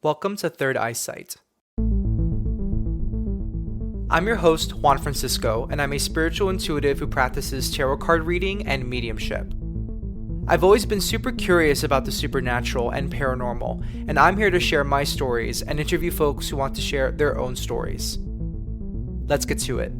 Welcome to Third Eyesight. I'm your host, Juan Francisco, and I'm a spiritual intuitive who practices tarot card reading and mediumship. I've always been super curious about the supernatural and paranormal, and I'm here to share my stories and interview folks who want to share their own stories. Let's get to it.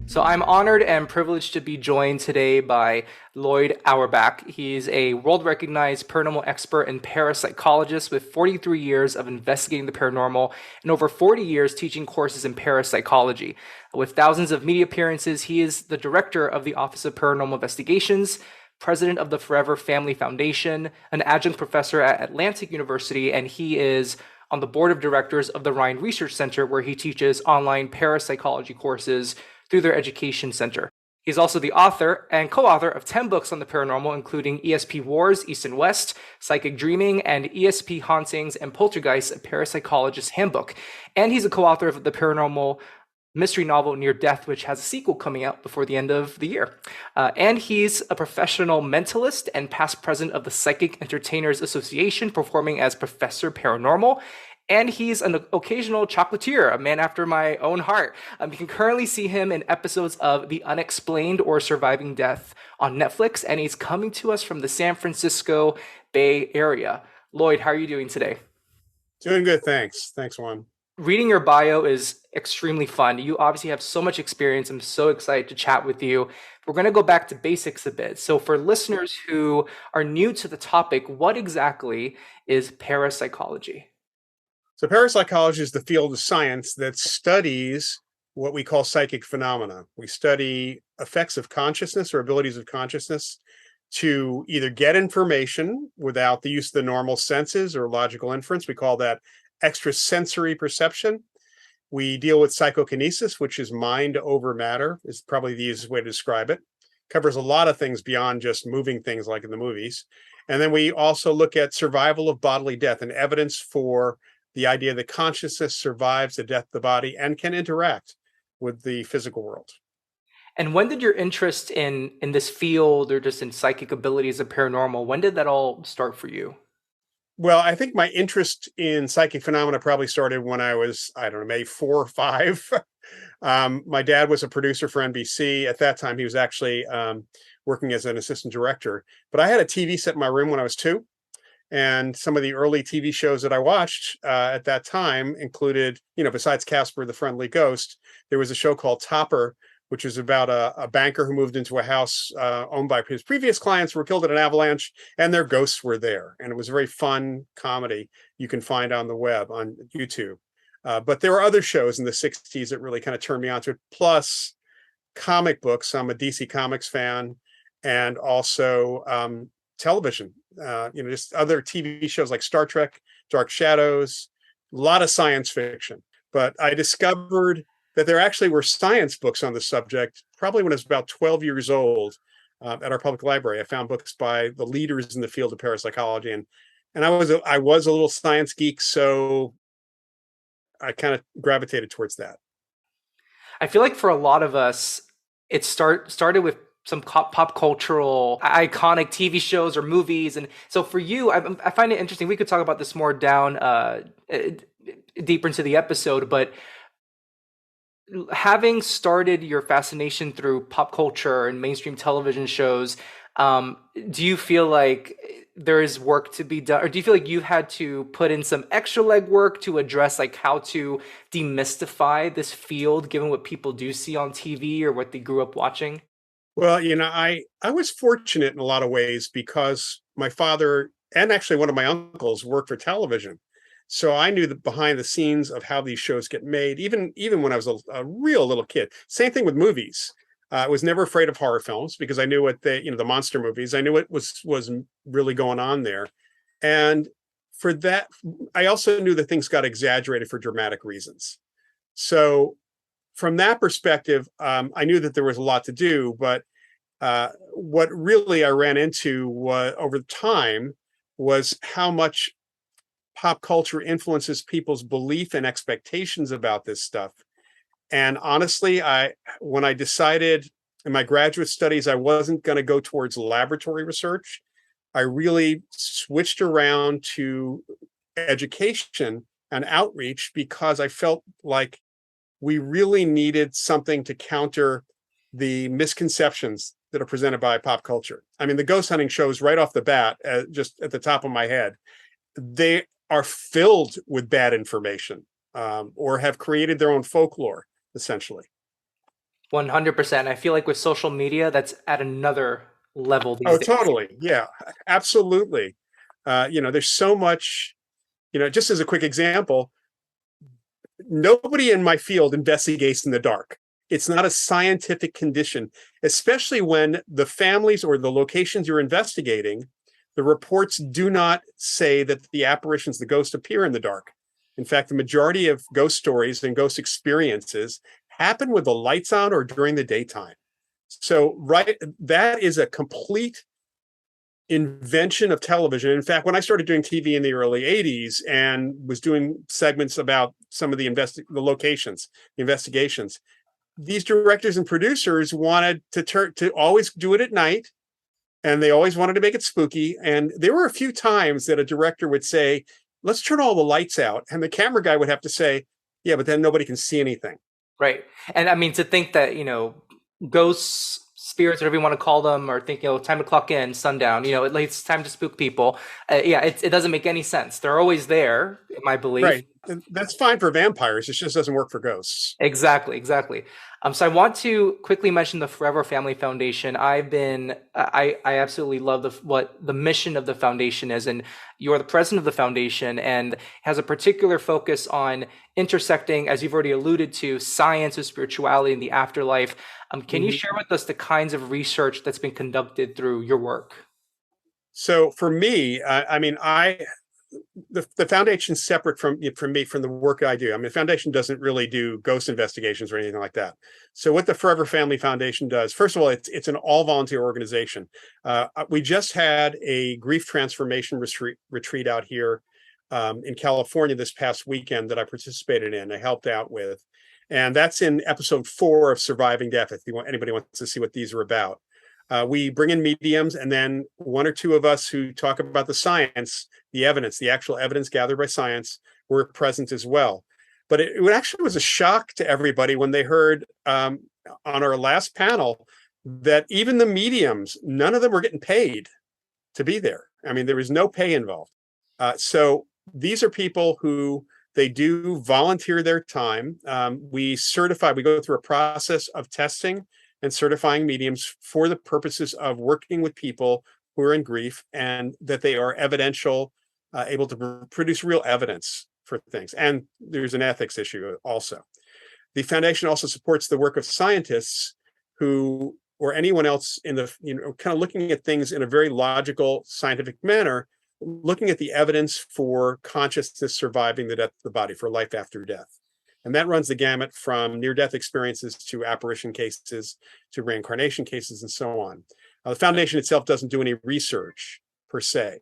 So I'm honored and privileged to be joined today by Loyd Auerbach. He's a world-recognized paranormal expert and parapsychologist with 43 years of investigating the paranormal and over 40 years teaching courses in parapsychology. With thousands of media appearances, he is the director of the Office of Paranormal Investigations, president of the Forever Family Foundation, an adjunct professor at Atlantic University, and he is on the board of directors of the Rhine Research Center, where he teaches online parapsychology courses through their education center. He's also the author and co-author of 10 books on the paranormal, including ESP Wars, East and West, Psychic Dreaming, and ESP Hauntings and Poltergeists, a Parapsychologist Handbook. And he's a co-author of the paranormal mystery novel Near Death, which has a sequel coming out before the end of the year. And he's a professional mentalist and past president of the Psychic Entertainers Association, performing as Professor Paranormal. And he's an occasional chocolatier, a man after my own heart. You can currently see him in episodes of The UnXplained or Surviving Death on Netflix, and he's coming to us from the San Francisco Bay Area. Loyd, how are you doing today? Doing good, thanks. Thanks, Juan. Reading your bio is extremely fun. You obviously have so much experience. I'm so excited to chat with you. We're going to go back to basics a bit. So for listeners who are new to the topic, what exactly is parapsychology? So parapsychology is the field of science that studies what we call psychic phenomena. We study effects of consciousness or abilities of consciousness to either get information without the use of the normal senses or logical inference. We call that extrasensory perception. We deal with psychokinesis, which is mind over matter, is probably the easiest way to describe it. Covers a lot of things beyond just moving things like in the movies. And then we also look at survival of bodily death and evidence for the idea that consciousness survives the death of the body and can interact with the physical world. And when did your interest in this field or just in psychic abilities of paranormal, when did that all start for you? Well, I think my interest in psychic phenomena probably started when I was, maybe 4 or 5. My dad was a producer for NBC. At that time, he was actually working as an assistant director. But I had a TV set in my room when I was 2. And some of the early TV shows that I watched at that time included, besides Casper the Friendly Ghost, there was a show called Topper, which was about a banker who moved into a house owned by his previous clients who were killed in an avalanche, and their ghosts were there. And it was a very fun comedy you can find on the web, on YouTube. But there were other shows in the 60s that really kind of turned me onto it, plus comic books. I'm a DC Comics fan, and also television, just other TV shows like Star Trek, Dark Shadows, a lot of science fiction. But I discovered that there actually were science books on the subject probably when I was about 12 years old at our public library. I found books by the leaders in the field of parapsychology, and I was a little science geek, so I kind of gravitated towards that. I feel like for a lot of us, it started with some pop cultural iconic TV shows or movies. And so for you, I find it interesting. We could talk about this more down deeper into the episode, but having started your fascination through pop culture and mainstream television shows, do you feel like there is work to be done, or do you feel like you had to put in some extra legwork to address like how to demystify this field given what people do see on TV or what they grew up watching? Well, I was fortunate in a lot of ways because my father and actually one of my uncles worked for television. So I knew the behind the scenes of how these shows get made, even when I was a real little kid. Same thing with movies. I was never afraid of horror films because I knew what the monster movies. I knew what was really going on there. And for that, I also knew that things got exaggerated for dramatic reasons. So from that perspective, I knew that there was a lot to do, but what really I ran into over time was how much pop culture influences people's belief and expectations about this stuff. And honestly, when I decided in my graduate studies I wasn't going to go towards laboratory research, I really switched around to education and outreach because I felt like we really needed something to counter the misconceptions that are presented by pop culture. I mean, the ghost hunting shows right off the bat, just at the top of my head, they are filled with bad information, or have created their own folklore, essentially. 100%. I feel like with social media, that's at another level these Oh, days. totally. Yeah, absolutely. There's so much, just as a quick example, nobody in my field investigates in the dark. It's not a scientific condition, especially when the families or the locations you're investigating, the reports do not say that the apparitions, the ghosts, appear in the dark. In fact, the majority of ghost stories and ghost experiences happen with the lights on or during the daytime. So, right, that is a complete invention of television. In fact, when I started doing TV in the early 80s and was doing segments about some of the locations, the investigations, these directors and producers wanted to always do it at night, and they always wanted to make it spooky. And there were a few times that a director would say, "Let's turn all the lights out," and the camera guy would have to say, "Yeah, but then nobody can see anything." Right. And I mean, to think that, ghosts, spirits, whatever you want to call them, or think, time to clock in, sundown, it's time to spook people. Yeah, it doesn't make any sense. They're always there, in my belief. Right. And that's fine for vampires. It just doesn't work for ghosts. Exactly, exactly. So I want to quickly mention the Forever Family Foundation. I absolutely love what the mission of the foundation is, and you're the president of the foundation, and has a particular focus on intersecting, as you've already alluded to, science with spirituality and the afterlife. Can you Mhm. share with us the kinds of research that's been conducted through your work? So for me, I mean, the foundation's separate from me, from the work I do. I mean, the foundation doesn't really do ghost investigations or anything like that. So what the Forever Family Foundation does, first of all, it's an all volunteer organization. We just had a grief transformation retreat out here, in California this past weekend that I participated in. I helped out with, and that's in episode 4 of Surviving Death. If anybody wants to see what these are about. We bring in mediums, and then one or two of us who talk about the science, the evidence, the actual evidence gathered by science, were present as well. But it actually was a shock to everybody when they heard, on our last panel, that even the mediums, none of them were getting paid to be there. I mean, there was no pay involved. So these are people who they do volunteer their time. We go through a process of testing and certifying mediums for the purposes of working with people who are in grief, and that they are evidential, able to produce real evidence for things. And there's an ethics issue also. The foundation also supports the work of scientists who, or anyone else in the, kind of looking at things in a very logical, scientific manner, looking at the evidence for consciousness surviving the death of the body, for life after death. And that runs the gamut from near-death experiences to apparition cases to reincarnation cases and so on. The foundation itself doesn't do any research per se.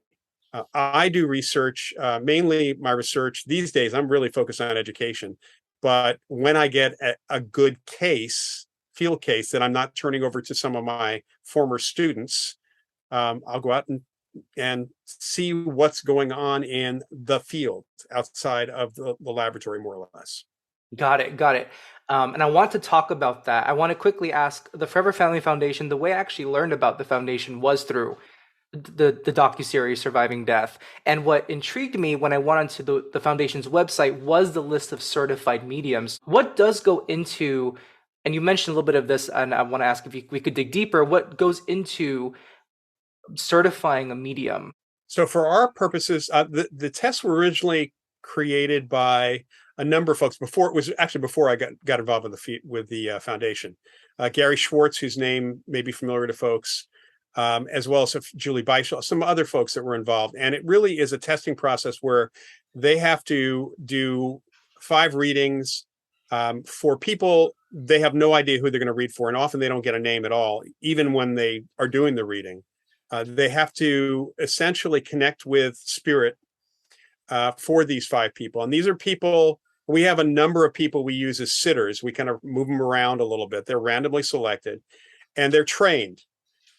I do research, mainly my research these days, I'm really focused on education. But when I get a good field case that I'm not turning over to some of my former students, I'll go out and see what's going on in the field outside of the laboratory, more or less. Got it, got it. And I want to talk about that. I want to quickly ask the Forever Family Foundation. The way I actually learned about the foundation was through the docuseries Surviving Death. And what intrigued me when I went onto the foundation's website was the list of certified mediums. What does go into, and you mentioned a little bit of this, and I want to ask if we could dig deeper, what goes into certifying a medium? So for our purposes, the tests were originally created by a number of folks before I got involved with the foundation. Gary Schwartz, whose name may be familiar to folks, as well as Julie Beischel, some other folks that were involved. And it really is a testing process where they have to do 5 readings, for people. They have no idea who they're going to read for, and often they don't get a name at all, even when they are doing the reading. They have to essentially connect with spirit, for these 5 people. And these are people, we have a number of people we use as sitters. We kind of move them around a little bit. They're randomly selected, and they're trained.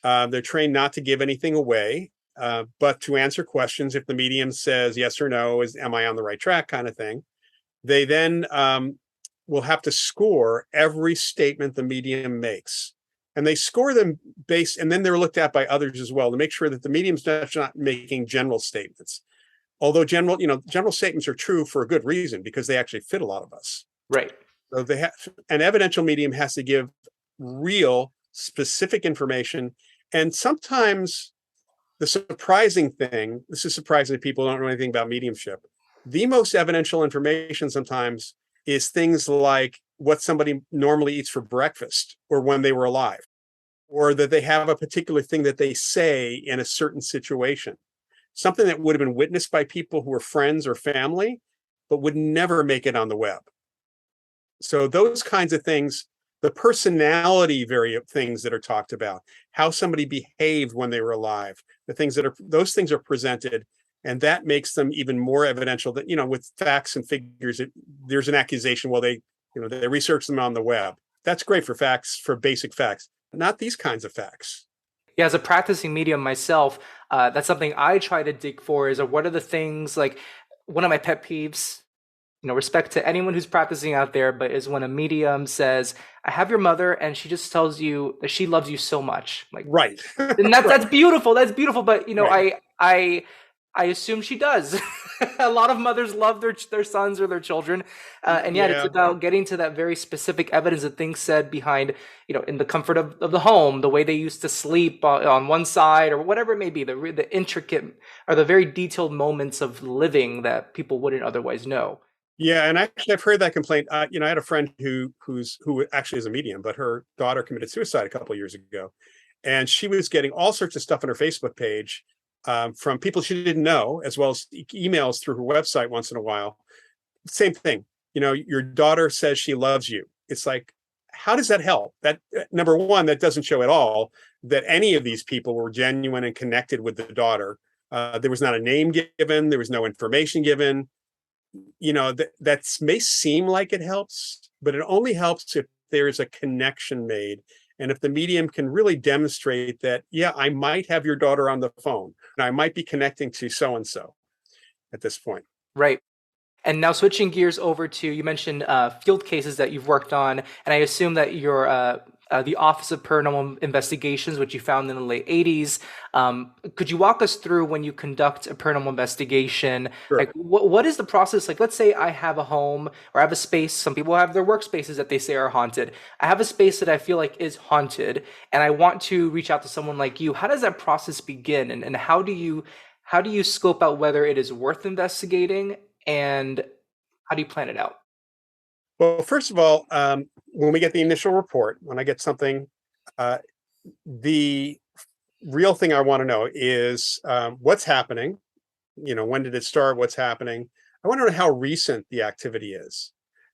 They're trained not to give anything away. But to answer questions, if the medium says yes or no, am I on the right track kind of thing, they then will have to score every statement the medium makes. And they score them based, and then they're looked at by others as well to make sure that the medium's not making general statements. Although general statements are true for a good reason because they actually fit a lot of us. Right. So an evidential medium has to give real, specific information. And sometimes the surprising thing, this is surprising to people who don't know anything about mediumship, the most evidential information sometimes is things like what somebody normally eats for breakfast or when they were alive, or that they have a particular thing that they say in a certain situation, something that would have been witnessed by people who were friends or family, but would never make it on the web. So those kinds of things, the personality things that are talked about, how somebody behaved when they were alive, those things are presented, and that makes them even more evidential that, with facts and figures, there's an accusation. Well, they research them on the web. That's great for facts, for basic facts, but not these kinds of facts. Yeah, as a practicing medium myself, that's something I try to dig for is what are the things, like one of my pet peeves, respect to anyone who's practicing out there, but is when a medium says, I have your mother and she just tells you that she loves you so much. Like, right. And that's beautiful. That's beautiful. But, Right. I assume she does. A lot of mothers love their sons or their children. And yet it's about getting to that very specific evidence of things said behind, in the comfort of the home, the way they used to sleep on one side or whatever it may be, the intricate or the very detailed moments of living that people wouldn't otherwise know. Yeah, and actually, I've heard that complaint. I had a friend who actually is a medium, but her daughter committed suicide a couple of years ago, and she was getting all sorts of stuff on her Facebook page from people she didn't know, as well as emails through her website once in a while. Same thing. Your daughter says she loves you. It's like, how does that help? That number one, that doesn't show at all that any of these people were genuine and connected with the daughter. There was not a name given. There was no information given. That may seem like it helps, but it only helps if there's a connection made. And if the medium can really demonstrate that, yeah, I might have your daughter on the phone and I might be connecting to so-and-so at this point. Right. And now switching gears over to, you mentioned field cases that you've worked on, and I assume that you're the Office of Paranormal Investigations, which you found in the late 80s. Could you walk us through when you conduct a paranormal investigation? Sure. Like, what is the process? Like, let's say I have a home or I have a space. Some people have their workspaces that they say are haunted. I have a space that I feel like is haunted, and I want to reach out to someone like you. How does that process begin, and how do you scope out whether it is worth investigating? And how do you plan it out? Well, first of all, when we get the initial report, when I get something, the real thing I want to know is what's happening. When did it start? What's happening? I want to know how recent the activity is.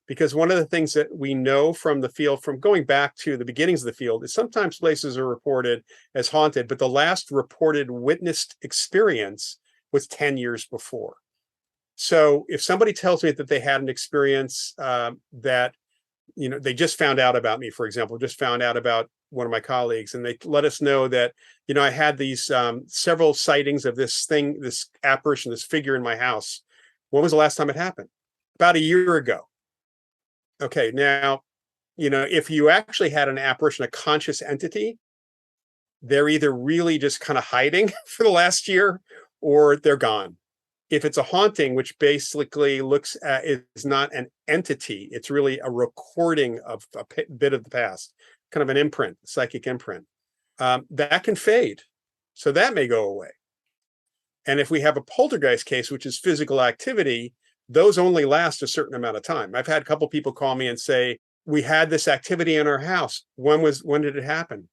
Because one of the things that we know from the field, from going back to the beginnings of the field, is sometimes places are reported as haunted, but the last reported witnessed experience was 10 years before. So if somebody tells me that they had an experience that, they just found out about me, for example, just found out about one of my colleagues, and they let us know that, I had these several sightings of this thing, this apparition, this figure in my house. When was the last time it happened? About a year ago. Okay, now, if you actually had an apparition, a conscious entity, they're either really just kind of hiding for the last year or they're gone. If it's a haunting, which basically looks at, is not an entity, it's really a recording of a bit of the past, kind of an imprint, psychic imprint, that can fade. So that may go away. And if we have a poltergeist case, which is physical activity, those only last a certain amount of time. I've had a couple people call me and say, we had this activity in our house. When did it happen?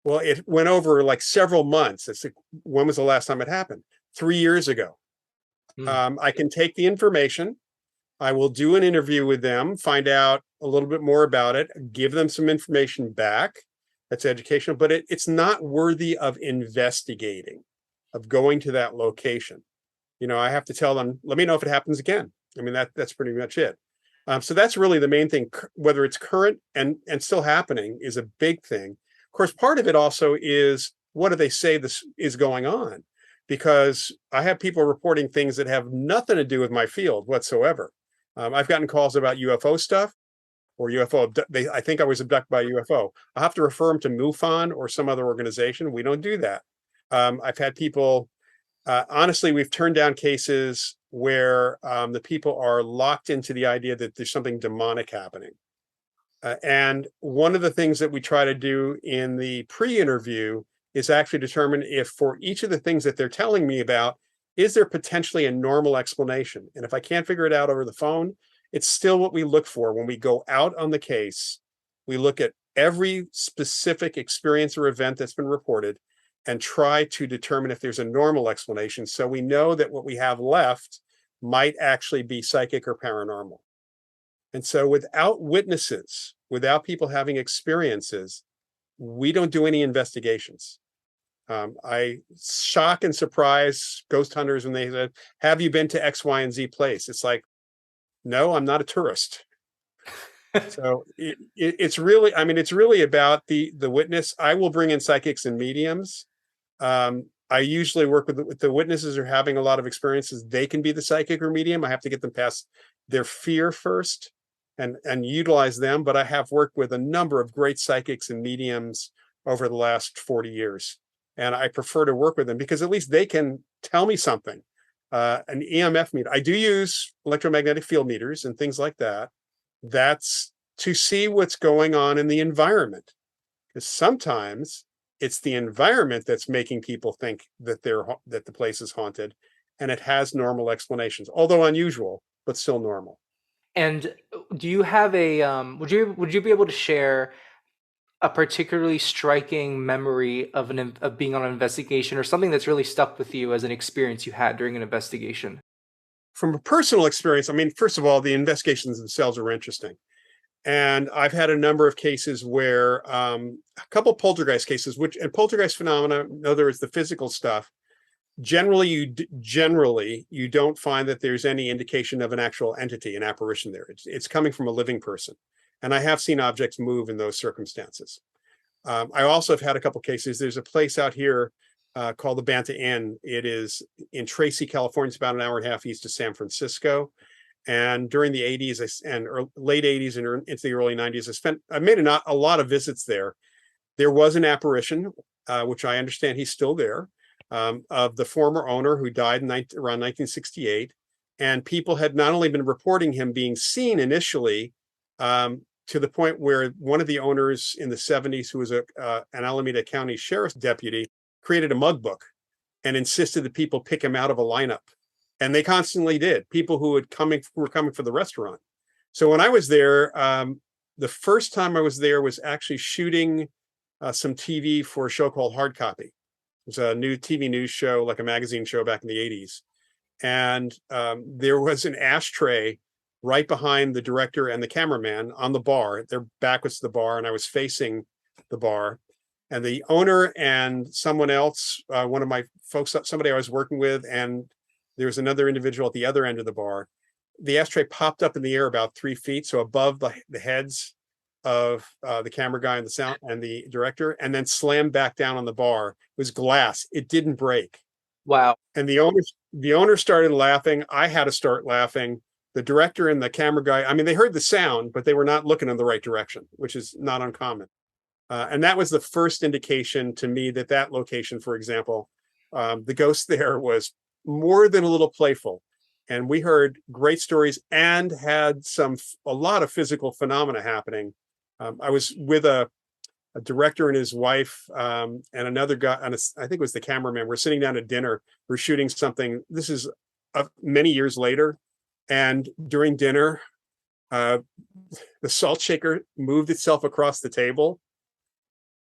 Well, it went over like several months. It's like, when was the last time it happened? 3 years ago. I can take the information. I will do an interview with them, find out a little bit more about it, give them some information back. That's educational, but it's not worthy of investigating, of going to that location. I have to tell them, let me know if it happens again. I mean, that's pretty much it. So that's really the main thing. Whether it's current and still happening is a big thing. Of course, part of it also is, what do they say this is going on? because I have people reporting things that have nothing to do with my field whatsoever. I've gotten calls about UFO stuff or UFO. I think I was abducted by a UFO. I'll have to refer them to MUFON or some other organization. We don't do that. I've had people, honestly, we've turned down cases where the people are locked into the idea that there's something demonic happening. And one of the things that we try to do in the pre-interview is actually determine if for each of the things that they're telling me about, is there potentially a normal explanation? And if I can't figure it out over the phone, it's still what we look for when we go out on the case. We look at every specific experience or event that's been reported and try to determine if there's a normal explanation. So we know that what we have left might actually be psychic or paranormal. And so without witnesses, without people having experiences, we don't do any investigations. I shock and surprise ghost hunters when they said, have you been to X, Y, and Z place? It's like, no, I'm not a tourist. So it's really, I mean, it's really about the witness. I will bring in psychics and mediums. I usually work with the witnesses who are having a lot of experiences. They can be the psychic or medium. I have to get them past their fear first and utilize them. But I have worked with a number of great psychics and mediums over the last 40 years. And I prefer to work with them because at least they can tell me something. An EMF meter. I do use electromagnetic field meters and things like that. That's to see what's going on in the environment. Because sometimes it's the environment that's making people think that that the place is haunted, and it has normal explanations, although unusual, but still normal. And do you have a would you be able to share a particularly striking memory of being on an investigation or something that's really stuck with you as an experience you had during an investigation? From a personal experience, I mean, first of all, the investigations themselves are interesting. And I've had a number of cases where a couple poltergeist cases, and poltergeist phenomena, in other words, the physical stuff, generally you don't find that there's any indication of an actual entity, an apparition there. It's coming from a living person. And I have seen objects move in those circumstances. I also have had a couple cases. There's a place out here called the Banta Inn. It is in Tracy, California. It's about an hour and a half east of San Francisco. And during the 80s and late 80s and into the early 90s, I made a lot of visits there. There was an apparition, which I understand he's still there, of the former owner who died around 1968. And people had not only been reporting him being seen initially, to the point where one of the owners in the 70s, who was an Alameda County Sheriff's deputy, created a mug book and insisted that people pick him out of a lineup. And they constantly did. People who were coming for the restaurant. So when I was there, the first time I was there was actually shooting some TV for a show called Hard Copy. It was a new TV news show, like a magazine show back in the 80s. And there was an ashtray right behind the director and the cameraman on the bar. Their back was to the bar, and I was facing the bar. And the owner and someone else, one of my folks, somebody I was working with, and there was another individual at the other end of the bar. The ashtray popped up in the air about 3 feet, so above the heads of the camera guy and the sound and the director, and then slammed back down on the bar. It was glass. It didn't break. Wow. And the owner started laughing. I had to start laughing. The director and the camera guy, I mean, they heard the sound, but they were not looking in the right direction, which is not uncommon. And that was the first indication to me that location, for example, the ghost there was more than a little playful. And we heard great stories and had a lot of physical phenomena happening. I was with a director and his wife and another guy, and I think it was the cameraman. We're sitting down at dinner. We're shooting something. This is many years later. And during dinner, the salt shaker moved itself across the table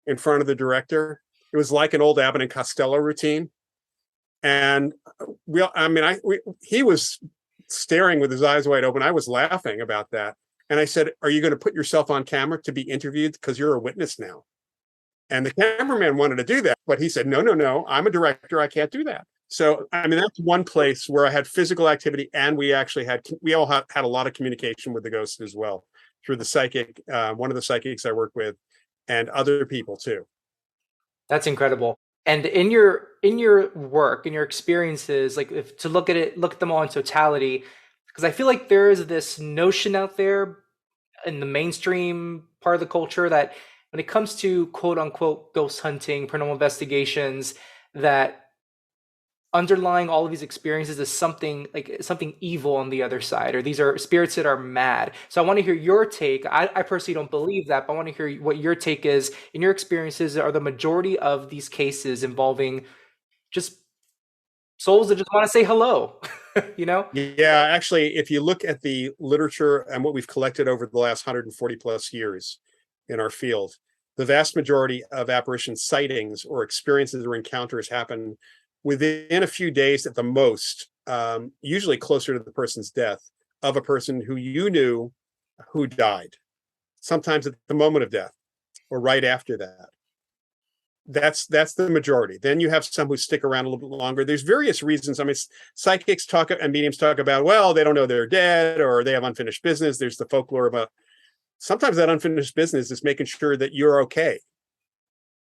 in front of the director. It was like an old Abbott and Costello routine. And he was staring with his eyes wide open. I was laughing about that. And I said, are you going to put yourself on camera to be interviewed? Because you're a witness now. And the cameraman wanted to do that, but he said, no, I'm a director. I can't do that. So, I mean, that's one place where I had physical activity, and we all had a lot of communication with the ghosts as well through the psychic, one of the psychics I work with, and other people too. That's incredible. And in your work, in your experiences, like if to look at them all in totality, because I feel like there is this notion out there in the mainstream part of the culture that when it comes to quote unquote ghost hunting, paranormal investigations, that underlying all of these experiences is something like something evil on the other side, or these are spirits that are mad. So I want to hear your take. I personally don't believe that, but I want to hear what your take is. In your experiences, are the majority of these cases involving just souls that just want to say hello? you know? Yeah, actually, if you look at the literature and what we've collected over the last 140 plus years in our field, the vast majority of apparition sightings or experiences or encounters happen within a few days at the most, usually closer to the person's death, of a person who you knew who died, sometimes at the moment of death or right after that. That's the majority. Then you have some who stick around a little bit longer. There's various reasons. I mean, psychics talk and mediums talk about, well, they don't know they're dead or they have unfinished business. There's the folklore about sometimes that unfinished business is making sure that you're okay,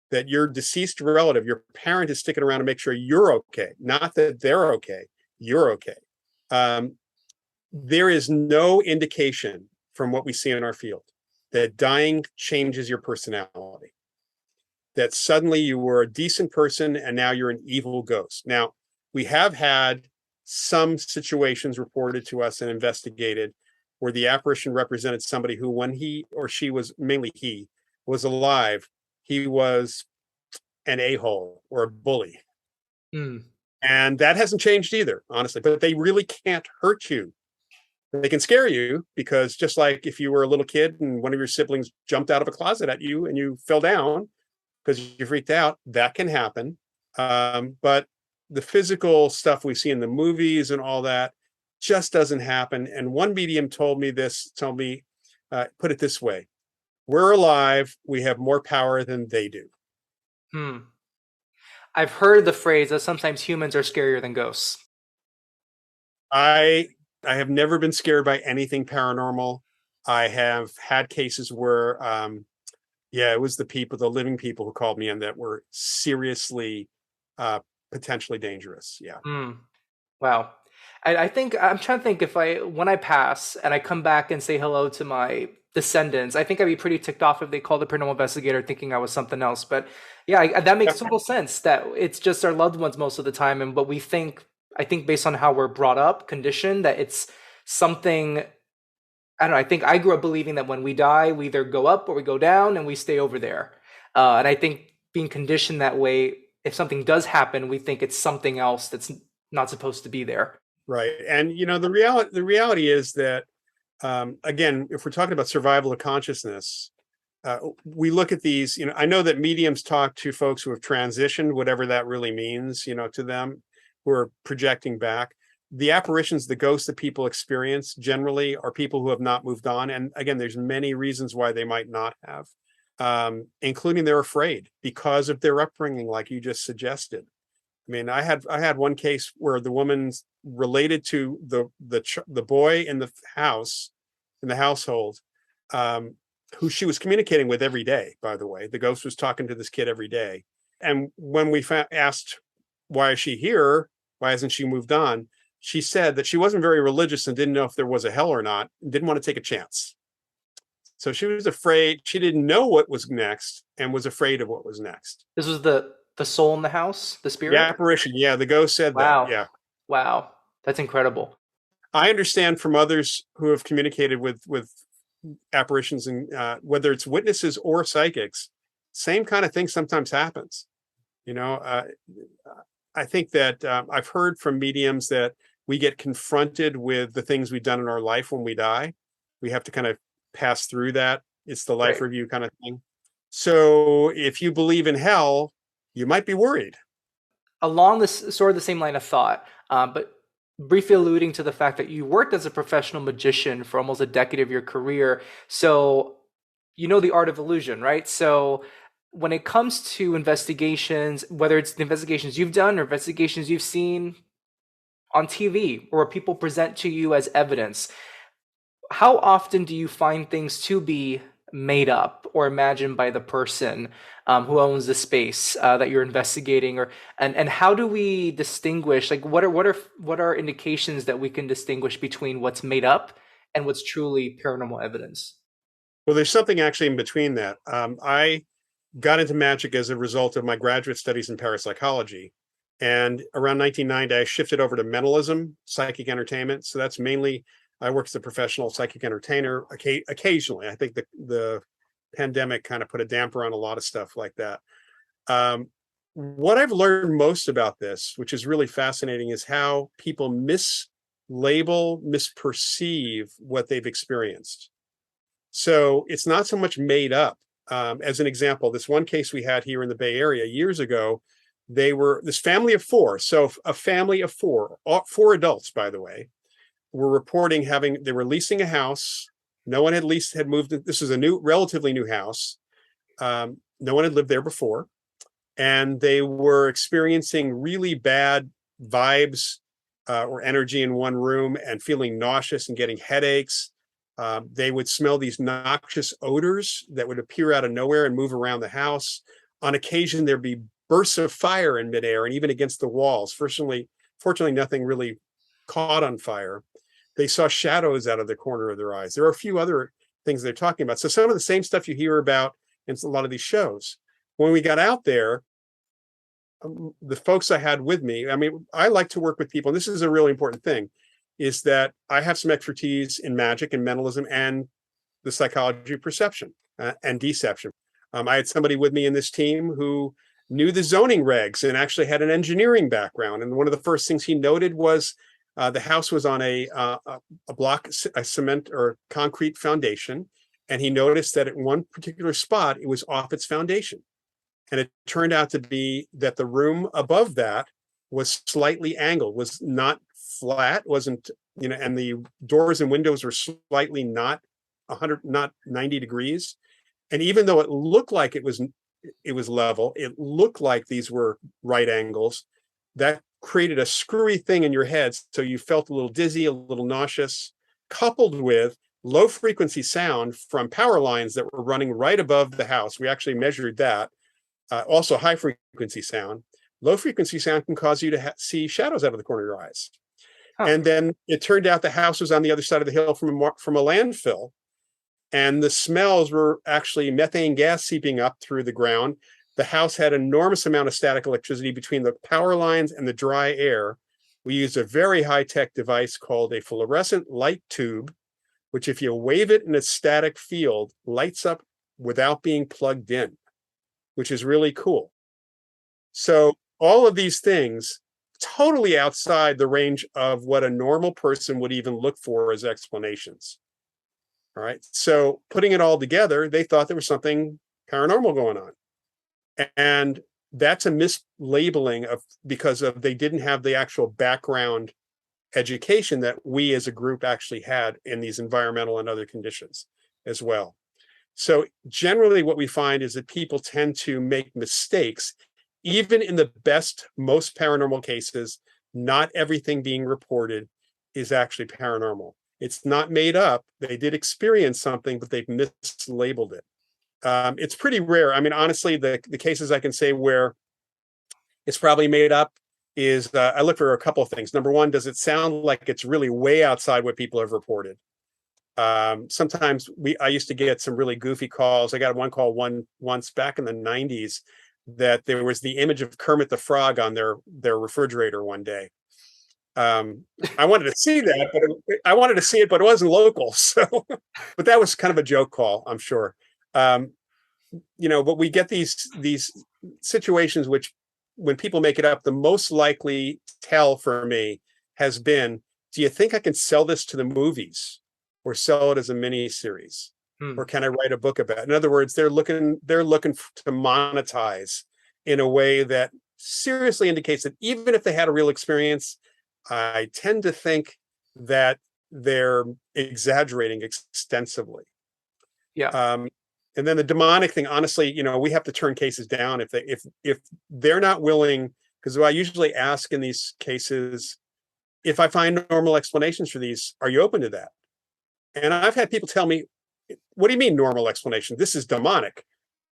that your deceased relative, your parent, is sticking around to make sure you're okay, not that they're okay, you're okay. um, there is no indication from what we see in our field that dying changes your personality, that suddenly you were a decent person and now you're an evil ghost. Now, we have had some situations reported to us and investigated where the apparition represented somebody who, when he or she was, mainly he, was alive, he was an a-hole or a bully. Hmm. And that hasn't changed either, honestly, but they really can't hurt you. They can scare you because just like if you were a little kid and one of your siblings jumped out of a closet at you and you fell down, because you freaked out, that can happen. But the physical stuff we see in the movies and all that just doesn't happen. And one medium told me this, put it this way: we're alive, we have more power than they do. Hmm. I've heard the phrase that sometimes humans are scarier than ghosts. I I have never been scared by anything paranormal. I have had cases where yeah, it was the living people who called me in that were seriously uh potentially dangerous. Yeah. Hmm. Wow. I think I'm trying to think if when I pass and I come back and say hello to my descendants, I think I'd be pretty ticked off if they called the paranormal investigator thinking I was something else. But yeah, that makes total sense that it's just our loved ones most of the time. And what we think, I think based on how we're brought up, conditioned, that it's something, I don't know. I think I grew up believing that when we die, we either go up or we go down and we stay over there. And I think being conditioned that way, if something does happen, we think it's something else that's not supposed to be there. Right. And the reality is that again, if we're talking about survival of consciousness, we look at these, I know that mediums talk to folks who have transitioned, whatever that really means, to them, who are projecting back. The apparitions, the ghosts that people experience generally are people who have not moved on. And again, there's many reasons why they might not have, including they're afraid because of their upbringing, like you just suggested. I mean, I had one case where the woman's related to the boy in the house, in the household, um, who she was communicating with every day. By the way, the ghost was talking to this kid every day. And when we asked, why is she here? Why hasn't she moved on? She said that she wasn't very religious and didn't know if there was a hell or not, and didn't want to take a chance. So she was afraid. She didn't know what was next and was afraid of what was next. This was the soul in the house, the The spirit. apparition, yeah, the ghost said that. Wow, Yeah. wow, that's incredible. I understand from others who have communicated with apparitions, and whether it's witnesses or psychics, same kind of thing sometimes happens. You know, I think that I've heard from mediums that we get confronted with the things we've done in our life when we die. We have to kind of pass through that. It's the life Right. review kind of thing. So if you believe in hell, you might be worried. Along this sort of the same line of thought, but briefly alluding to the fact that you worked as a professional magician for almost a decade of your career. So you know the art of illusion, right? So when it comes to investigations, whether it's the investigations you've done or investigations you've seen on TV or people present to you as evidence, how often do you find things to be made up or imagined by the person who owns the space that you're investigating, or and how do we distinguish, like what are indications that we can distinguish between what's made up and what's truly paranormal evidence? Well, there's something actually in between that. I got into magic as a result of my graduate studies in parapsychology. And around 1990, I shifted over to mentalism, psychic entertainment. So that's mainly, I work as a professional psychic entertainer occasionally. I think the pandemic kind of put a damper on a lot of stuff like that. Um, what I've learned most about this, which is really fascinating, is how people mislabel, misperceive what they've experienced. So it's not so much made up. As an example, this one case we had here in the Bay Area years ago, they were this family of four. So a family of four adults, by the way, were reporting they were leasing a house. No one had moved. This is a relatively new house. No one had lived there before. And they were experiencing really bad vibes or energy in one room and feeling nauseous and getting headaches. They would smell these noxious odors that would appear out of nowhere and move around the house. On occasion, there'd be bursts of fire in midair and even against the walls. Fortunately, nothing really caught on fire. They saw shadows out of the corner of their eyes. There are a few other things they're talking about. So some of the same stuff you hear about in a lot of these shows. When we got out there, the folks I had with me, I mean, I like to work with people, and this is a really important thing, is that I have some expertise in magic and mentalism and the psychology of perception and deception. I had somebody with me in this team who knew the zoning regs and actually had an engineering background. And one of the first things he noted was the house was on a cement or concrete foundation. And he noticed that at one particular spot, it was off its foundation. And it turned out to be that the room above that was slightly angled, was not flat, wasn't, and the doors and windows were slightly not 90 degrees. And even though it looked like it was level, it looked like these were right angles. That created a screwy thing in your head. So you felt a little dizzy, a little nauseous, coupled with low frequency sound from power lines that were running right above the house. We actually measured that. Also high frequency sound. Low frequency sound can cause you to see shadows out of the corner of your eyes. Huh. And then it turned out the house was on the other side of the hill from a landfill. And the smells were actually methane gas seeping up through the ground. The house had an enormous amount of static electricity between the power lines and the dry air. We used a very high-tech device called a fluorescent light tube, which if you wave it in a static field, lights up without being plugged in, which is really cool. So all of these things totally outside the range of what a normal person would even look for as explanations. All right. So putting it all together, they thought there was something paranormal going on. And that's a mislabeling because they didn't have the actual background education that we as a group actually had in these environmental and other conditions as well. So generally what we find is that people tend to make mistakes, even in the best, most paranormal cases. Not everything being reported is actually paranormal. It's not made up. They did experience something, but they've mislabeled it. It's pretty rare. I mean, honestly, the cases I can say where it's probably made up is I look for a couple of things. Number one, does it sound like it's really way outside what people have reported? Sometimes I used to get some really goofy calls. I got one call once back in the 90s that there was the image of Kermit the Frog on their refrigerator one day. I wanted to see that, but it wasn't local. So, but that was kind of a joke call, I'm sure. But we get these situations which, when people make it up, the most likely tell for me has been, do you think I can sell this to the movies or sell it as a mini series? Or can I write a book about it? In other words, they're looking to monetize in a way that seriously indicates that even if they had a real experience, I tend to think that they're exaggerating extensively. Yeah. And then the demonic thing, honestly, we have to turn cases down if they're not willing, because I usually ask in these cases, if I find normal explanations for these, are you open to that? And I've had people tell me, what do you mean normal explanation? This is demonic.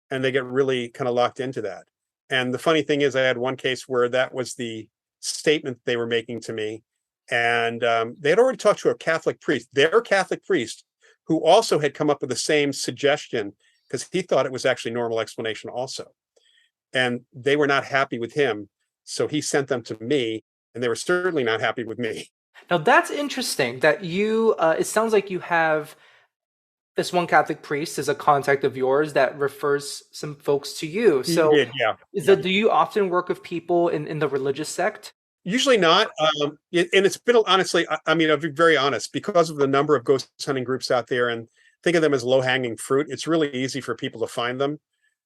And they get really kind of locked into that. And the funny thing is, I had one case where that was the statement they were making to me. And they had already talked to a Catholic priest, their Catholic priest, who also had come up with the same suggestion because he thought it was actually normal explanation also. And they were not happy with him. So he sent them to me, and they were certainly not happy with me. Now that's interesting that you, it sounds like you have this one Catholic priest is a contact of yours that refers some folks to you. He So did, yeah. Yeah. do you often work with people in the religious sect? Usually not. And it's been, honestly, I mean, I'll be very honest, because of the number of ghost hunting groups out there, and think of them as low hanging fruit, it's really easy for people to find them.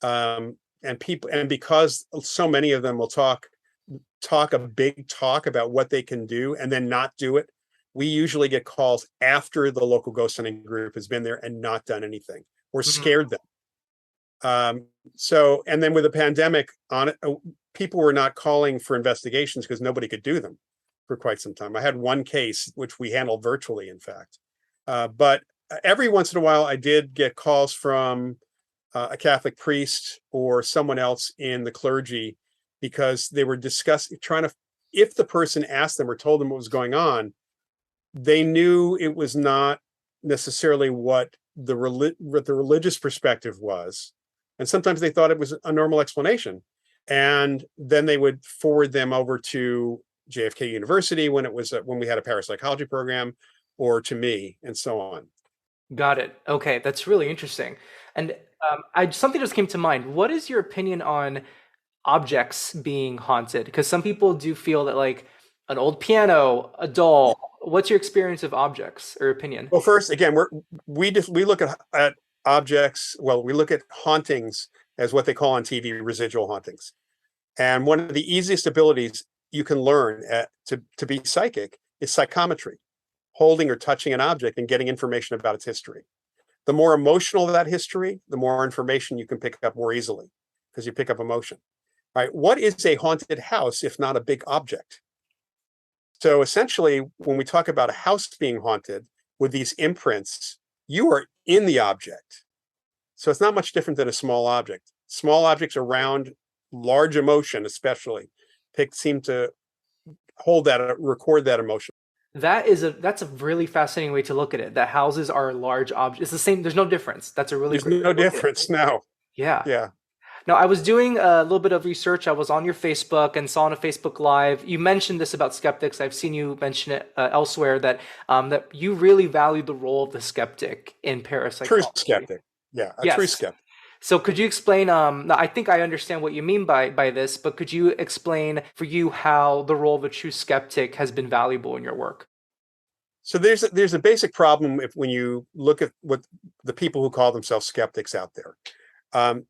And because so many of them will talk a big talk about what they can do and then not do it, we usually get calls after the local ghost hunting group has been there and not done anything or scared them. And then with the pandemic on it, people were not calling for investigations because nobody could do them for quite some time. I had one case which we handled virtually, in fact. But every once in a while, I did get calls from a Catholic priest or someone else in the clergy, because they were if the person asked them or told them what was going on, they knew it was not necessarily what the religious perspective was. And sometimes they thought it was a normal explanation. And then they would forward them over to JFK University when we had a parapsychology program, or to me, and so on. Got it. Okay, that's really interesting. And something just came to mind. What is your opinion on objects being haunted? Because some people do feel that, like an old piano, a doll. What's your experience of objects or opinion? Well, first, again, we look at objects. Well, we look at hauntings as what they call on TV residual hauntings. And one of the easiest abilities you can learn to be psychic is psychometry, holding or touching an object and getting information about its history. The more emotional that history, the more information you can pick up more easily, because you pick up emotion. All right. What is a haunted house if not a big object? So essentially, when we talk about a house being haunted with these imprints, you are in the object. So it's not much different than a small object. Small objects around large emotion, especially, seem to record that emotion. That's a really fascinating way to look at it. That houses are large objects. It's the same. There's no difference. That's a really There's no difference. No. Yeah. Yeah. Now, I was doing a little bit of research. I was on your Facebook and saw on a Facebook Live. You mentioned this about skeptics. I've seen you mention it elsewhere, that you really value the role of the skeptic in parapsychology. True skeptic. Yeah, a Yes. true skeptic. So could you explain, now I think I understand what you mean by this, but could you explain for you how the role of a true skeptic has been valuable in your work? So there's a basic problem when you look at what the people who call themselves skeptics out there.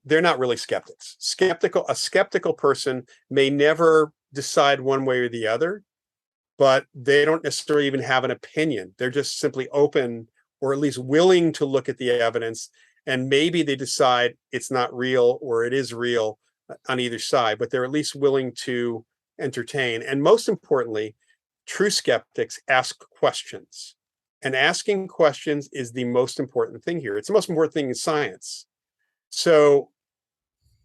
They're not really skeptics. A skeptical person may never decide one way or the other, but they don't necessarily even have an opinion. They're just simply open, or at least willing to look at the evidence, and maybe they decide it's not real or it is real on either side, but they're at least willing to entertain. And most importantly, true skeptics ask questions. And asking questions is the most important thing here. It's the most important thing in science. So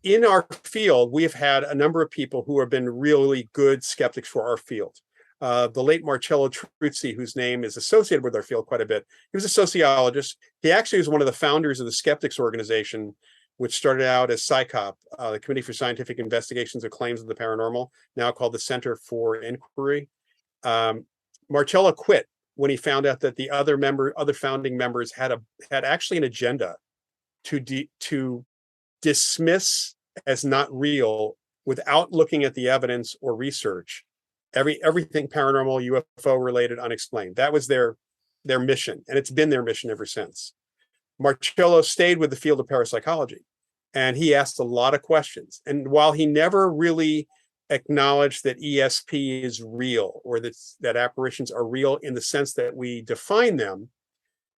in our field, we have had a number of people who have been really good skeptics for our field. The late Marcello Truzzi, whose name is associated with our field quite a bit. He was a sociologist. He actually was one of the founders of the Skeptics Organization, which started out as CSICOP, the Committee for Scientific Investigations of Claims of the Paranormal, now called the Center for Inquiry. Marcello quit when he found out that the other founding members had actually an agenda to dismiss as not real, without looking at the evidence or research, everything paranormal, UFO related, unexplained. That was their mission, and it's been their mission ever since. Marcello stayed with the field of parapsychology, and he asked a lot of questions. And while he never really acknowledged that ESP is real, or that apparitions are real in the sense that we define them,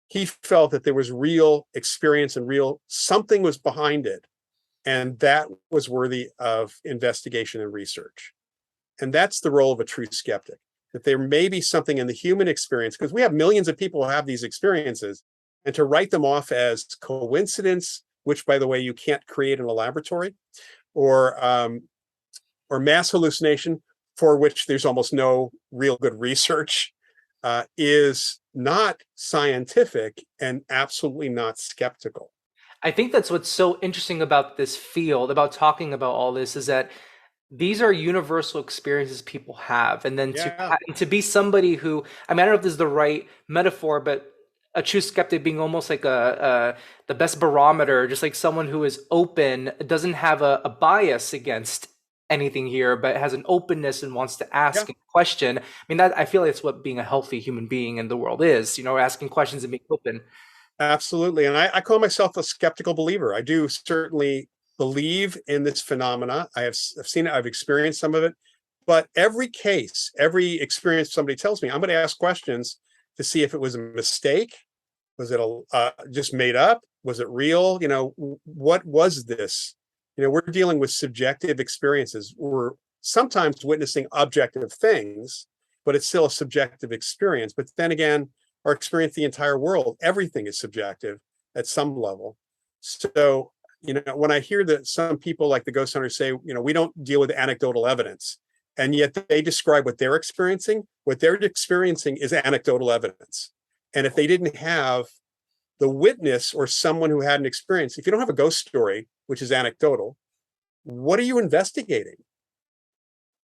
he felt that there was real experience and something was behind it, and that was worthy of investigation and research. And that's the role of a true skeptic, that there may be something in the human experience, because we have millions of people who have these experiences, And to write them off as coincidence, which, by the way, you can't create in a laboratory, or mass hallucination, for which there's almost no real good research, is not scientific and absolutely not skeptical. I think that's what's so interesting about this field, about talking about all this, is that these are universal experiences people have. And then Yeah, to be somebody who, I mean, I don't know if this is the right metaphor, but a true skeptic being almost like the best barometer, just like someone who is open, doesn't have a bias against anything here, but has an openness and wants to yeah, ask and question. I mean, that I feel like it's what being a healthy human being in the world is, asking questions and being open. absolutely. And I call myself a skeptical believer. I do certainly believe in this phenomena. I've seen it, I've experienced some of it. But every case, every experience somebody tells me, I'm going to ask questions to see if it was a mistake. Was it just made up? Was it real? What was this? We're dealing with subjective experiences. We're sometimes witnessing objective things, but it's still a subjective experience. But then again, our experience, the entire world, everything is subjective at some level. So, when I hear that some people like the ghost hunters say, we don't deal with anecdotal evidence, and yet they describe what they're experiencing is anecdotal evidence. And if they didn't have the witness or someone who had an experience, if you don't have a ghost story, which is anecdotal, what are you investigating?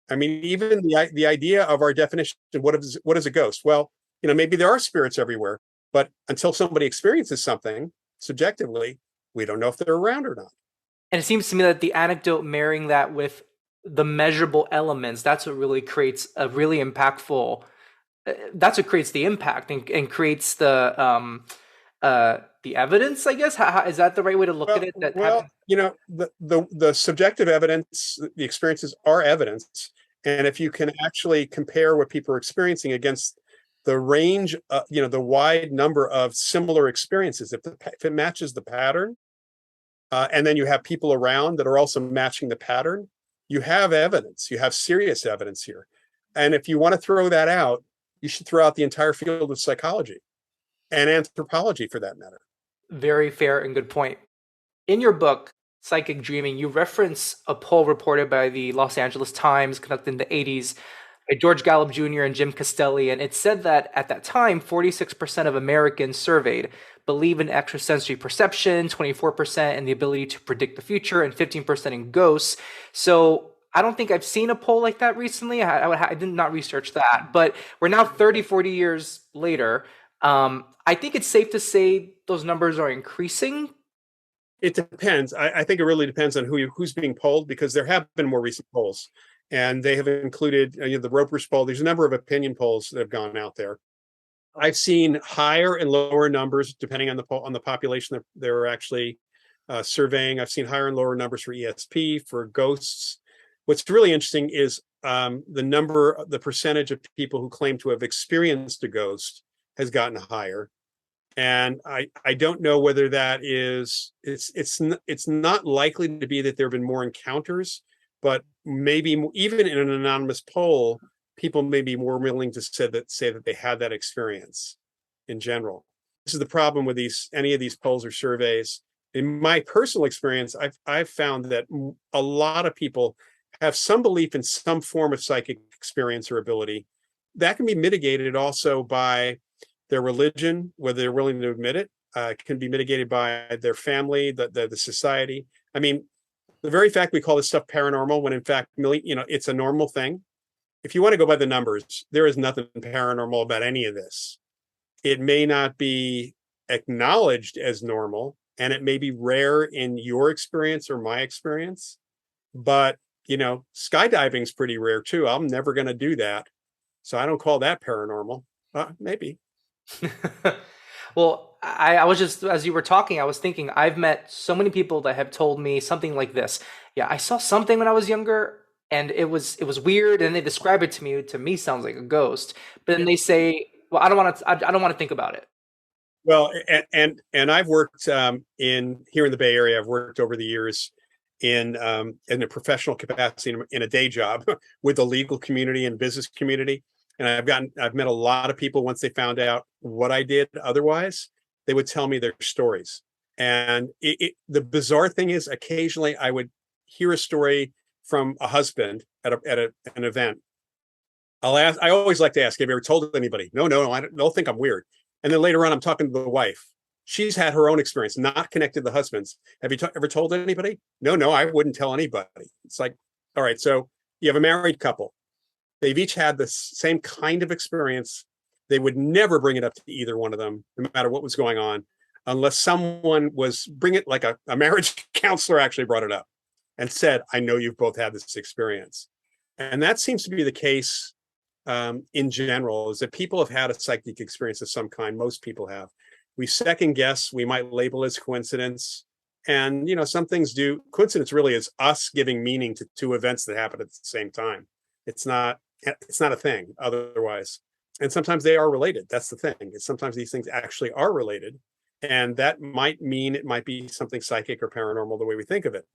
I mean, even the idea of our definition, what is a ghost? Well, maybe there are spirits everywhere, but until somebody experiences something subjectively, we don't know if they're around or not. And it seems to me that the anecdote marrying that with the measurable elements, that's what really creates a really impactful, that's what creates the impact and creates the evidence, I guess. Is that the right way to look at it? The subjective evidence, the experiences are evidence. And if you can actually compare what people are experiencing against the range, the wide number of similar experiences, if it matches the pattern, and then you have people around that are also matching the pattern, you have evidence. You have serious evidence here. And if you want to throw that out, you should throw out the entire field of psychology and anthropology, for that matter. Very fair and good point. In your book, Psychic Dreaming, you reference a poll reported by the Los Angeles Times conducted in the 80s by George Gallup Jr. and Jim Castelli. And it said that at that time, 46% of Americans surveyed believe in extrasensory perception, 24% in the ability to predict the future, and 15% in ghosts. So I don't think I've seen a poll like that recently. I did not research that. But we're now 30, 40 years later. I think it's safe to say those numbers are increasing. It depends. I think it really depends on who's being polled, because there have been more recent polls, and they have included the Roper's poll. There's a number of opinion polls that have gone out there. I've seen higher and lower numbers depending on the population that they're actually surveying. I've seen higher and lower numbers for ESP, for ghosts. What's really interesting is the percentage of people who claim to have experienced a ghost has gotten higher. And I don't know whether that is, it's not likely to be that there have been more encounters, but maybe even in an anonymous poll, people may be more willing to say that they had that experience in general. This is the problem with any of these polls or surveys. In my personal experience, I've found that a lot of people have some belief in some form of psychic experience or ability. That can be mitigated also by their religion, whether they're willing to admit it. Can be mitigated by their family, the society. I mean, the very fact we call this stuff paranormal, when in fact, it's a normal thing. If you want to go by the numbers, there is nothing paranormal about any of this. It may not be acknowledged as normal, and it may be rare in your experience or my experience, but skydiving is pretty rare too. I'm never going to do that, so I don't call that paranormal. Maybe. Well, I was just, as you were talking, I was thinking, I've met so many people that have told me something like this. Yeah, I saw something when I was younger and it was weird, and they describe it to me. To me, sounds like a ghost. But then they say, well, I don't want to think about it. Well, and I've worked in here in the Bay Area. I've worked over the years in a professional capacity in a day job with the legal community and business community. And I've met a lot of people once they found out what I did otherwise. they would tell me their stories. And the bizarre thing is, occasionally I would hear a story from a husband at an event. I'll ask. I always like to ask, "Have you ever told anybody?" No, no, no. I don't think I'm weird. And then later on, I'm talking to the wife. She's had her own experience, not connected to the husband's. Have you ever told anybody? No, no, I wouldn't tell anybody. It's like, all right, so you have a married couple. They've each had the same kind of experience. They would never bring it up to either one of them, no matter what was going on, unless someone was bring it like a marriage counselor actually brought it up and said, I know you've both had this experience. And that seems to be the case in general, is that people have had a psychic experience of some kind. Most people have. We second guess, we might label as coincidence. And, some things do. Coincidence really is us giving meaning to two events that happen at the same time. It's not a thing otherwise. And sometimes they are related. That's the thing. It's sometimes these things actually are related. And that might mean it might be something psychic or paranormal the way we think of it.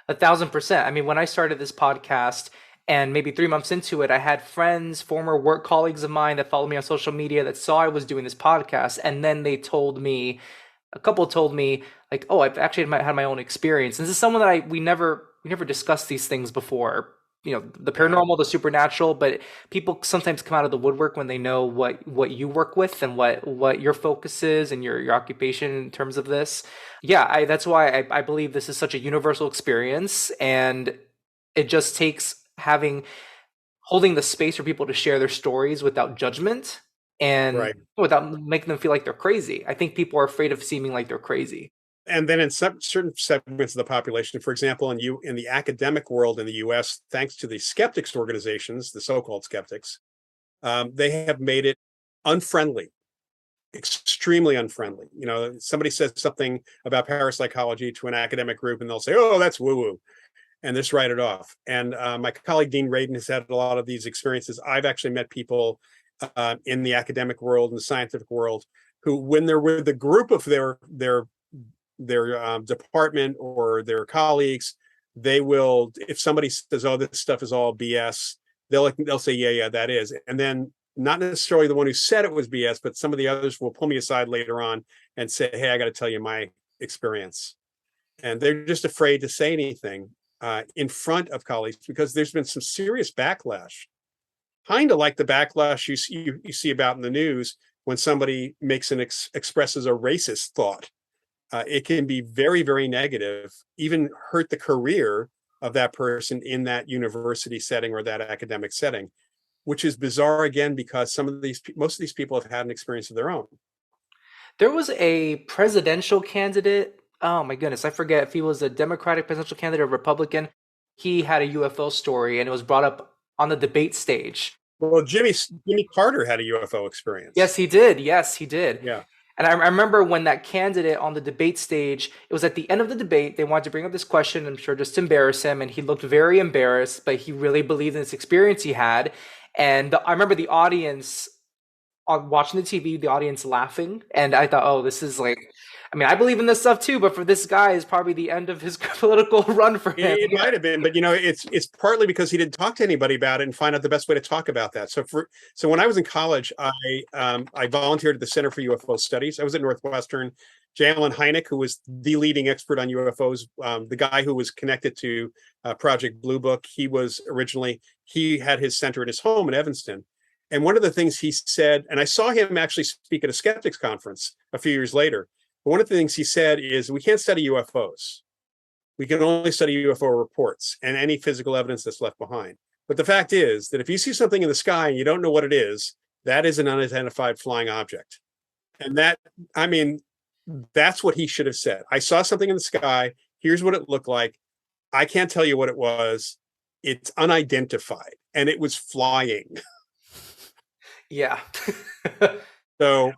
1,000%. I mean, when I started this podcast and maybe 3 months into it, I had friends, former work colleagues of mine that followed me on social media that saw I was doing this podcast. And then a couple told me like, oh, I've actually had my own experience. And this is someone that we never discussed these things before. The paranormal, the supernatural, but people sometimes come out of the woodwork when they know what you work with and what your focus is and your occupation in terms of this. Yeah, that's why I believe this is such a universal experience, and it just takes holding the space for people to share their stories without judgment and Right. without making them feel like they're crazy. I think people are afraid of seeming like they're crazy. And then in certain segments of the population, for example, in the academic world in the U.S., thanks to the skeptics organizations, the so-called skeptics, they have made it unfriendly, extremely unfriendly. Somebody says something about parapsychology to an academic group, and they'll say, "Oh, that's woo-woo," and just write it off. And my colleague Dean Radin has had a lot of these experiences. I've actually met people in the academic world and the scientific world who, when they're with a group of their department or their colleagues, they will, if somebody says, "Oh, this stuff is all BS," they'll say, "Yeah, that is." And then not necessarily the one who said it was BS, but some of the others will pull me aside later on and say, "Hey, I got to tell you my experience." And they're just afraid to say anything in front of colleagues because there's been some serious backlash, kind of like the backlash you see about in the news when somebody expresses a racist thought. It can be very, very negative, even hurt the career of that person in that university setting or that academic setting, which is bizarre again, because most of these people have had an experience of their own. There was a presidential candidate. Oh my goodness, I forget if he was a Democratic presidential candidate or Republican. He had a UFO story and it was brought up on the debate stage. Well, Jimmy Carter had a UFO experience. Yes, he did. Yes, he did. Yeah. And I remember when that candidate on the debate stage, it was at the end of the debate, they wanted to bring up this question, I'm sure just to embarrass him, and he looked very embarrassed, but he really believed in this experience he had. And I remember the audience watching the TV, the audience laughing, and I thought, oh, this is like, I mean, I believe in this stuff too, but for this guy, is probably the end of his political run for him. It might have been, but it's partly because he didn't talk to anybody about it and find out the best way to talk about that. So when I was in college, I volunteered at the Center for UFO Studies. I was at Northwestern. J. Allen Hynek, who was the leading expert on UFOs, the guy who was connected to Project Blue Book, he had his center at his home in Evanston. And one of the things he said, and I saw him actually speak at a skeptics conference a few years later. But one of the things he said is, we can't study UFOs. We can only study UFO reports and any physical evidence that's left behind. But the fact is that if you see something in the sky and you don't know what it is, that is an unidentified flying object. And that's what he should have said. I saw something in the sky. Here's what it looked like. I can't tell you what it was. It's unidentified. And it was flying. Yeah. So,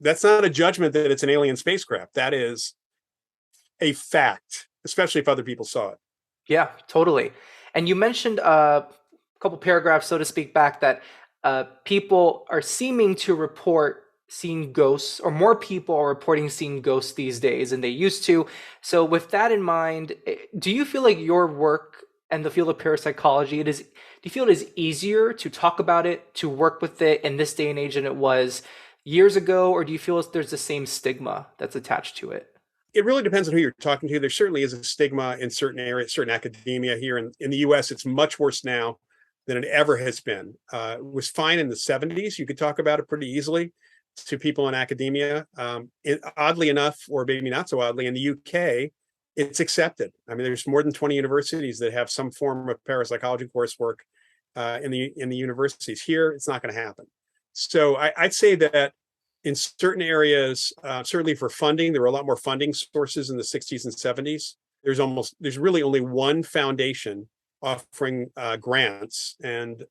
that's not a judgment that it's an alien spacecraft. That is a fact, especially if other people saw it. Yeah, totally. And you mentioned a couple paragraphs, so to speak, back that people are seeming to report seeing ghosts, or more people are reporting seeing ghosts these days than they used to. So with that in mind, do you feel like your work and the field of parapsychology, do you feel it is easier to talk about it, to work with it in this day and age than it was years ago, or do you feel there's the same stigma that's attached to it? It really depends on who you're talking to. There certainly is a stigma in certain areas, certain academia here in the US. It's much worse now than it ever has been. It was fine in the 70s. You could talk about it pretty easily to people in academia. Oddly enough, or maybe not so oddly, in the UK, it's accepted. I mean, there's more than 20 universities that have some form of parapsychology coursework in the universities. Here, it's not going to happen. So I'd say that in certain areas, certainly for funding, there were a lot more funding sources in the 60s and 70s. There's really only one foundation offering grants, and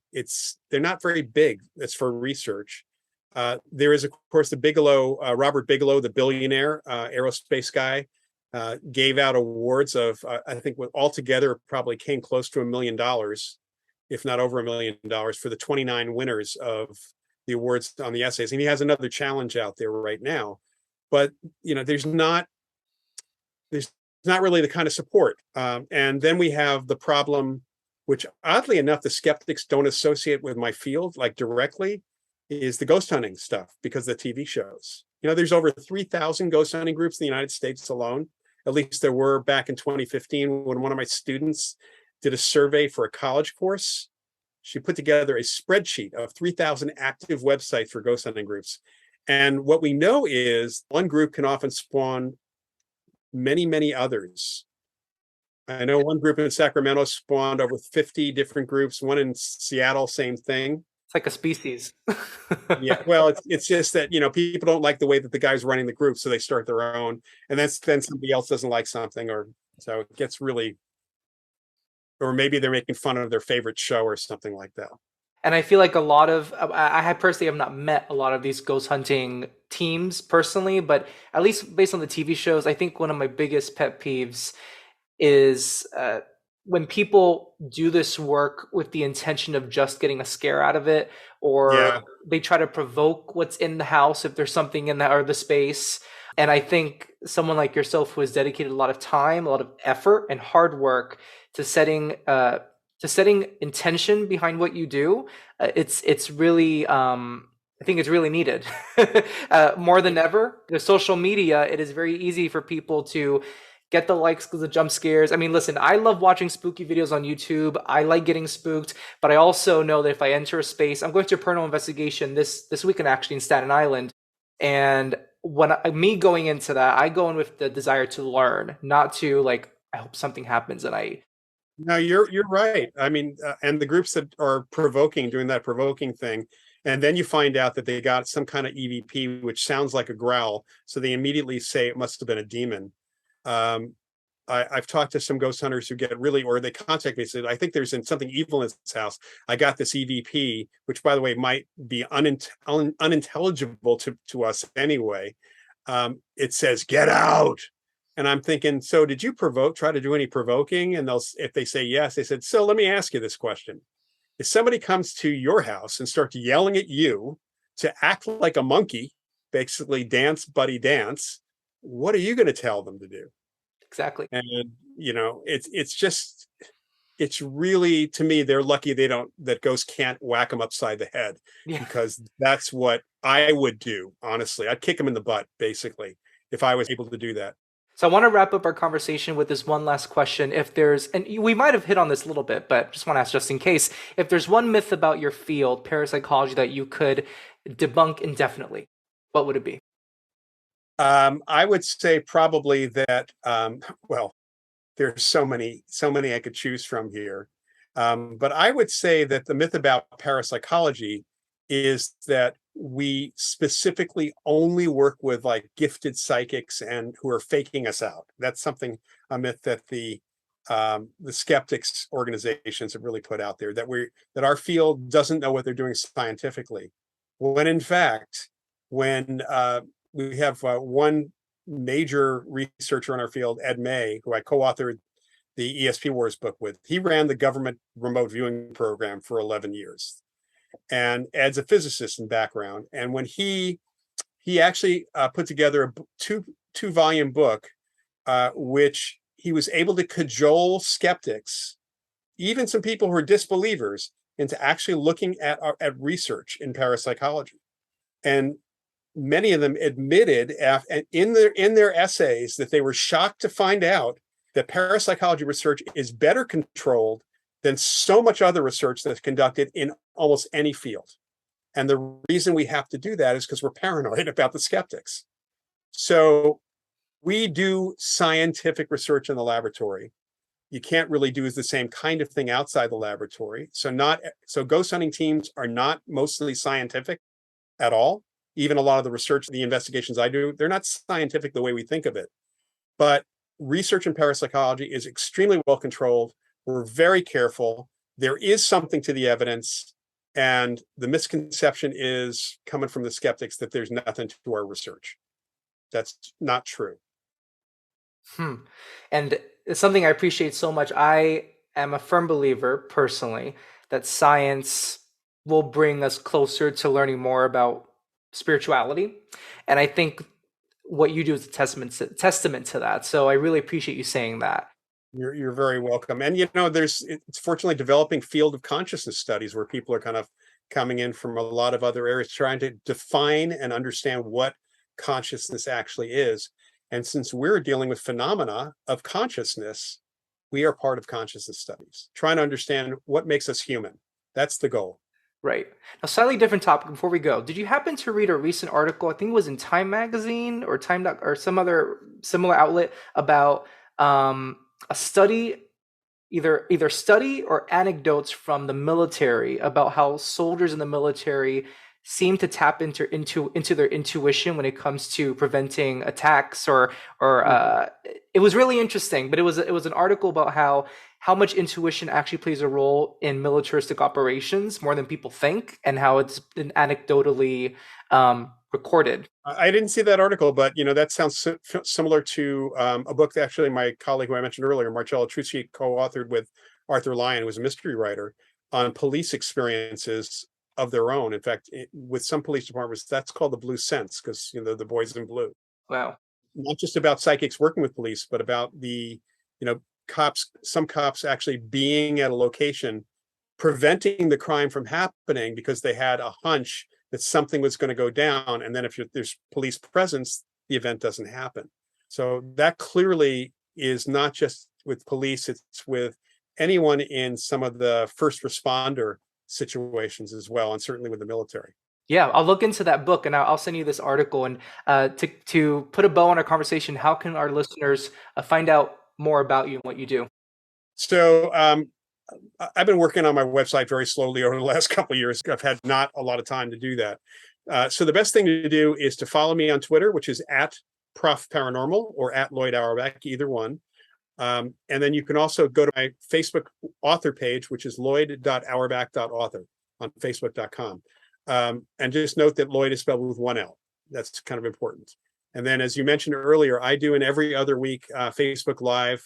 they're not very big. It's for research. There is, of course, the Robert Bigelow, the billionaire aerospace guy, gave out awards of, I think altogether probably came close to $1 million, if not over $1 million, for the 29 winners of the awards on the essays. And he has another challenge out there right now. But, there's not really the kind of support. And then we have the problem, which oddly enough, the skeptics don't associate with my field, like directly, is the ghost hunting stuff because of the TV shows. There's over 3,000 ghost hunting groups in the United States alone. At least there were back in 2015 when one of my students did a survey for a college course. She put together a spreadsheet of 3,000 active websites for ghost hunting groups. And what we know is one group can often spawn many, many others. I know one group in Sacramento spawned over 50 different groups. One in Seattle, same thing. It's like a species. Yeah, well, it's just that people don't like the way that the guy's running the group, so they start their own, and then somebody else doesn't like something, or so it gets really, or maybe they're making fun of their favorite show or something like that. And I feel like a lot of, I personally have not met a lot of these ghost hunting teams personally, but at least based on the TV shows, I think one of my biggest pet peeves is when people do this work with the intention of just getting a scare out of it, or Yeah, they try to provoke what's in the house if there's something in the or the space. And I think someone like yourself who has dedicated a lot of time, a lot of effort and hard work to setting intention behind what you do, it's really I think it's really needed more than ever. The social media, it is very easy for people to get the likes because of jump scares. I mean, listen, I love watching spooky videos on YouTube. I like getting spooked, but I also know that if I enter a space, I'm going to a paranormal investigation this weekend actually in Staten Island, and me going into that, I go in with the desire to learn, not to like I hope something happens and I no, you're right. I mean, and the groups that are doing that provoking thing, and then you find out that they got some kind of EVP, which sounds like a growl, so they immediately say it must have been a demon. Um, I've talked to some ghost hunters who get really, or they contact me and say, I think there's something evil in this house. I got this EVP, which by the way might be unintelligible to us anyway. It says, get out. And I'm thinking, so did you try to do any provoking? And if they say yes, they said, so let me ask you this question. If somebody comes to your house and starts yelling at you to act like a monkey, basically dance, buddy, dance, what are you going to tell them to do? exactly. And it's really, to me, they're lucky that ghosts can't whack them upside the head, Yeah. because that's what I would do. Honestly, I'd kick them in the butt, basically, if I was able to do that. So I want to wrap up our conversation with this one last question. If there's, and we might have hit on this a little bit, but just want to ask just in case, if there's one myth about your field, parapsychology, that you could debunk indefinitely, what would it be? I would say probably that, well, there's so many I could choose from here. But I would say that the myth about parapsychology is that we specifically only work with like gifted psychics and who are faking us out. That's a myth that the skeptics organizations have really put out there, that our field doesn't know what they're doing scientifically. When in fact, when we have one major researcher in our field, Ed May, who I co-authored the ESP Wars book with. He ran the government remote viewing program for 11 years. And Ed's a physicist in background. And when he actually put together a two-volume book, which he was able to cajole skeptics, even some people who are disbelievers, into actually looking at research in parapsychology. And many of them admitted in their essays that they were shocked to find out that parapsychology research is better controlled than so much other research that's conducted in almost any field. And the reason we have to do that is because we're paranoid about the skeptics. So we do scientific research in the laboratory. You can't really do the same kind of thing outside the laboratory. So ghost hunting teams are not mostly scientific at all. Even a lot of the research, the investigations I do, they're not scientific the way we think of it. But research in parapsychology is extremely well controlled. We're very careful. There is something to the evidence. And the misconception is coming from the skeptics that there's nothing to our research. That's not true. And it's something I appreciate so much. I am a firm believer, personally, that science will bring us closer to learning more about spirituality. And I think what you do is a testament to that. So I really appreciate you saying that. You're very welcome. And it's fortunately developing field of consciousness studies where people are kind of coming in from a lot of other areas trying to define and understand what consciousness actually is. And since we're dealing with phenomena of consciousness, we are part of consciousness studies, trying to understand what makes us human. That's the goal. Right. Now, slightly different topic before we go. Did you happen to read a recent article? I think it was in Time Magazine or or some other similar outlet about a study, either study or anecdotes from the military about how soldiers in the military seem to tap into their intuition when it comes to preventing attacks or it was really interesting. But it was an article about how much intuition actually plays a role in militaristic operations more than people think, and how it's been anecdotally recorded. I didn't see that article, but that sounds similar to a book that actually my colleague who I mentioned earlier, Marcello Trucci, co-authored with Arthur Lyon, who was a mystery writer, on police experiences of their own. In fact, with some police departments, that's called the blue sense, because the boys in blue. Wow. Not just about psychics working with police, but about the cops. Some cops actually being at a location, preventing the crime from happening because they had a hunch that something was going to go down. And then if there's police presence, the event doesn't happen. So that clearly is not just with police, it's with anyone in some of the first responder situations as well, and certainly with the military. Yeah, I'll look into that book and I'll send you this article. And to put a bow on our conversation, how can our listeners find out more about you and what you do? So I've been working on my website very slowly over the last couple of years. I've had not a lot of time to do that. So the best thing to do is to follow me on Twitter, which is at Prof Paranormal or at Loyd Auerbach, either one. And then you can also go to my Facebook author page, which is loyd.auerbach.author on facebook.com. And just note that Loyd is spelled with one L. That's kind of important. And then, as you mentioned earlier, I do an every other week Facebook Live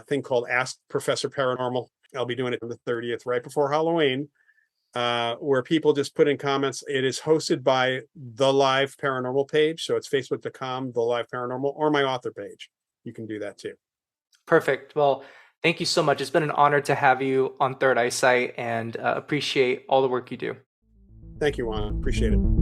thing called Ask Professor Paranormal. I'll be doing it on the 30th, right before Halloween, where people just put in comments. It is hosted by the Live Paranormal page. So it's facebook.com, the Live Paranormal, or my author page. You can do that too. Perfect. Well, thank you so much. It's been an honor to have you on Third Eyesight, and appreciate all the work you do. Thank you, Juan. Appreciate it.